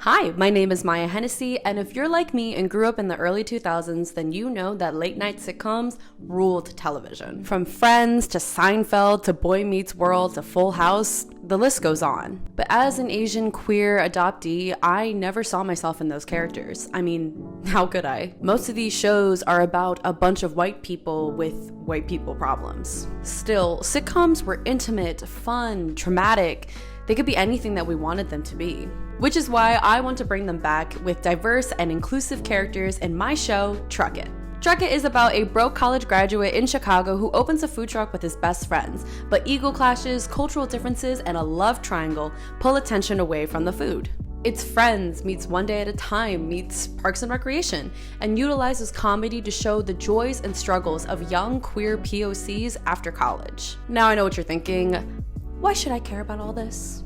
Hi, my name is Maya Hennessey, and if you're like me and grew up in the early 2000s, then you know that late-night sitcoms ruled television. From Friends to Seinfeld to Boy Meets World to Full House, the list goes on. But as an Asian queer adoptee, I never saw myself in those characters. I mean, how could I? Most of these shows are about a bunch of white people with white people problems. Still, sitcoms were intimate, fun, traumatic. They could be anything that we wanted them to be. Which is why I want to bring them back with diverse and inclusive characters in my show, Truck It. Truck It is about a broke college graduate in Chicago who opens a food truck with his best friends, but ego clashes, cultural differences, and a love triangle pull attention away from the food. It's Friends meets One Day at a Time meets Parks and Recreation, and utilizes comedy to show the joys and struggles of young queer POCs after college. Now I know what you're thinking, why should I care about all this?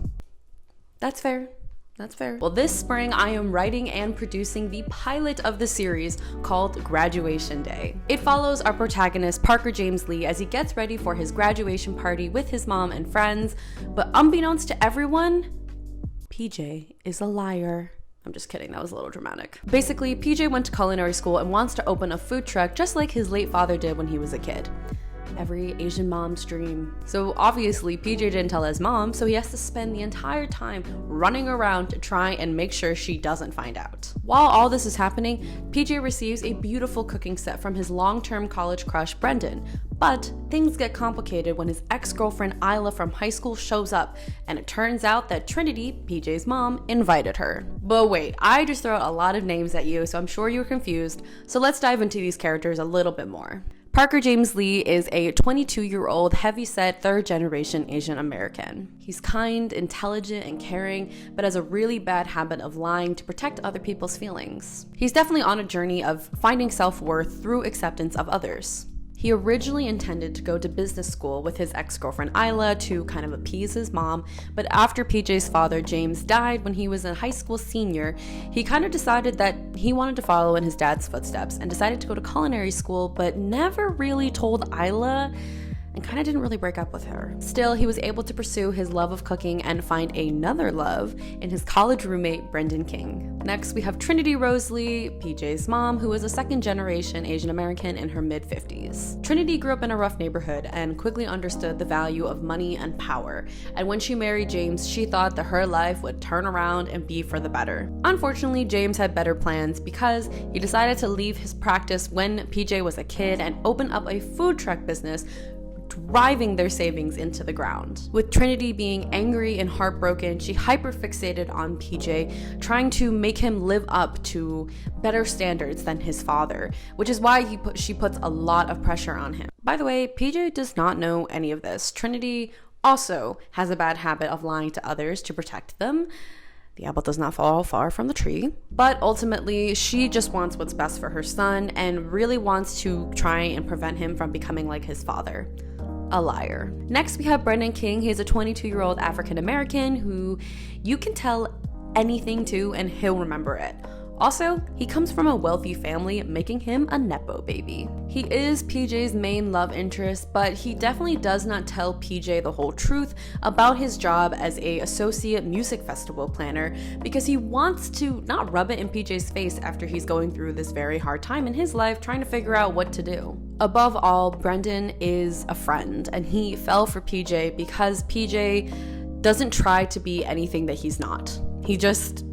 That's fair. That's fair. Well, this spring, I am writing and producing the pilot of the series called Graduation Day. It follows our protagonist, Parker James Lee, as he gets ready for his graduation party with his mom and friends. But unbeknownst to everyone, PJ is a liar. I'm just kidding, that was a little dramatic. Basically, PJ went to culinary school and wants to open a food truck just like his late father did when he was a kid. Every Asian mom's dream. So obviously PJ didn't tell his mom, so he has to spend the entire time running around to try and make sure she doesn't find out. While all this is happening, PJ receives a beautiful cooking set from his long-term college crush, Brendan. But things get complicated when his ex-girlfriend Isla from high school shows up, and it turns out that Trinity, PJ's mom, invited her. But wait, I just threw out a lot of names at you, so I'm sure you're confused. So let's dive into these characters a little bit more. Parker James Lee is a 22-year-old heavy-set third-generation Asian American. He's kind, intelligent, and caring, but has a really bad habit of lying to protect other people's feelings. He's definitely on a journey of finding self-worth through acceptance of others. He originally intended to go to business school with his ex-girlfriend Isla to kind of appease his mom, but after PJ's father James died when he was a high school senior, he kind of decided that he wanted to follow in his dad's footsteps and decided to go to culinary school, but never really told Isla and kind of didn't really break up with her. Still, he was able to pursue his love of cooking and find another love in his college roommate, Brendan King. Next, we have Trinity Rose Lee, PJ's mom, who is a second-generation Asian American in her mid-50s. Trinity grew up in a rough neighborhood and quickly understood the value of money and power. And when she married James, she thought that her life would turn around and be for the better. Unfortunately, James had better plans because he decided to leave his practice when PJ was a kid and open up a food truck business, driving their savings into the ground. With Trinity being angry and heartbroken, she hyperfixated on PJ, trying to make him live up to better standards than his father, which is why she puts a lot of pressure on him. By the way, PJ does not know any of this. Trinity also has a bad habit of lying to others to protect them. The apple does not fall far from the tree. But ultimately, she just wants what's best for her son and really wants to try and prevent him from becoming like his father. A liar. Next, we have Brendan King. He's a 22-year-old African American who you can tell anything to and he'll remember it. Also, he comes from a wealthy family, making him a nepo baby. He is PJ's main love interest, but he definitely does not tell PJ the whole truth about his job as an associate music festival planner because he wants to not rub it in PJ's face after he's going through this very hard time in his life trying to figure out what to do. Above all, Brendan is a friend, and he fell for PJ because PJ doesn't try to be anything that he's not. He just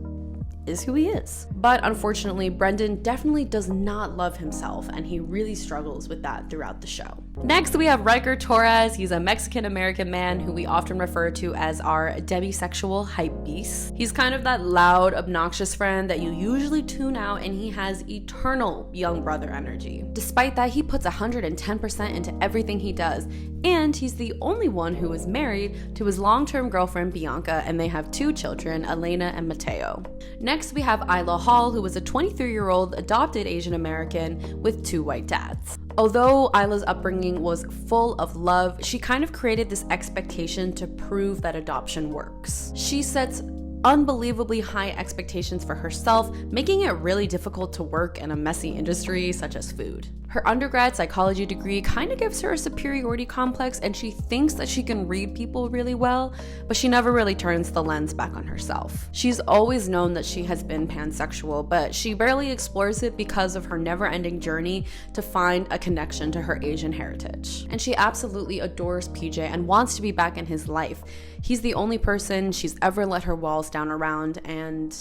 is who he is. But unfortunately, Brendan definitely does not love himself, and he really struggles with that throughout the show. Next, we have Riker Torres. He's a Mexican-American man who we often refer to as our bisexual hype beast. He's kind of that loud, obnoxious friend that you usually tune out, and he has eternal young brother energy. Despite that, he puts 110% into everything he does, and he's the only one who is married to his long-term girlfriend, Bianca, and they have 2 children, Elena and Mateo. Next, we have Isla Hall, who was a 23-year-old adopted Asian American with 2 white dads. Although Isla's upbringing was full of love, she kind of created this expectation to prove that adoption works. She sets unbelievably high expectations for herself, making it really difficult to work in a messy industry such as food. Her undergrad psychology degree kind of gives her a superiority complex, and she thinks that she can read people really well, but she never really turns the lens back on herself. She's always known that she has been pansexual, but she barely explores it because of her never-ending journey to find a connection to her Asian heritage. And she absolutely adores PJ and wants to be back in his life. He's the only person she's ever let her walls down around, and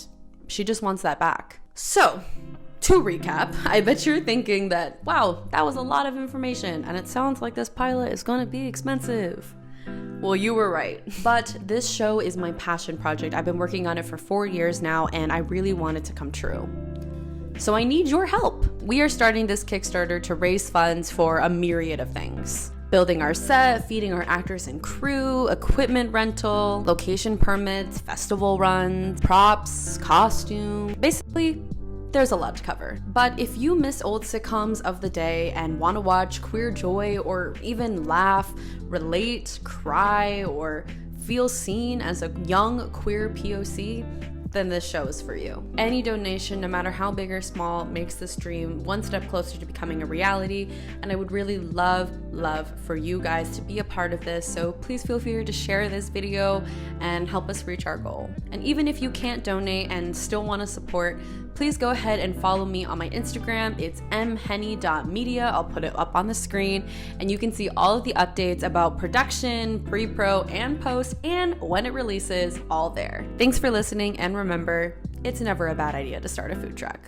she just wants that back. So, to recap, I bet you're thinking that, wow, that was a lot of information, and it sounds like this pilot is gonna be expensive. Well, you were right. But this show is my passion project. I've been working on it for 4 years now, and I really want it to come true. So I need your help. We are starting this Kickstarter to raise funds for a myriad of things. Building our set, feeding our actors and crew, equipment rental, location permits, festival runs, props, costume. Basically, there's a lot to cover. But if you miss old sitcoms of the day and want to watch queer joy or even laugh, relate, cry, or feel seen as a young queer POC, then this show is for you. Any donation, no matter how big or small, makes this dream one step closer to becoming a reality, and I would really love for you guys to be a part of this, so please feel free to share this video and help us reach our goal. And even if you can't donate and still want to support, please go ahead and follow me on my Instagram. It's mhenny.media. I'll put it up on the screen, and you can see all of the updates about production, pre-pro, and post, and when it releases, all there. Thanks for listening, and remember, it's never a bad idea to start a food truck.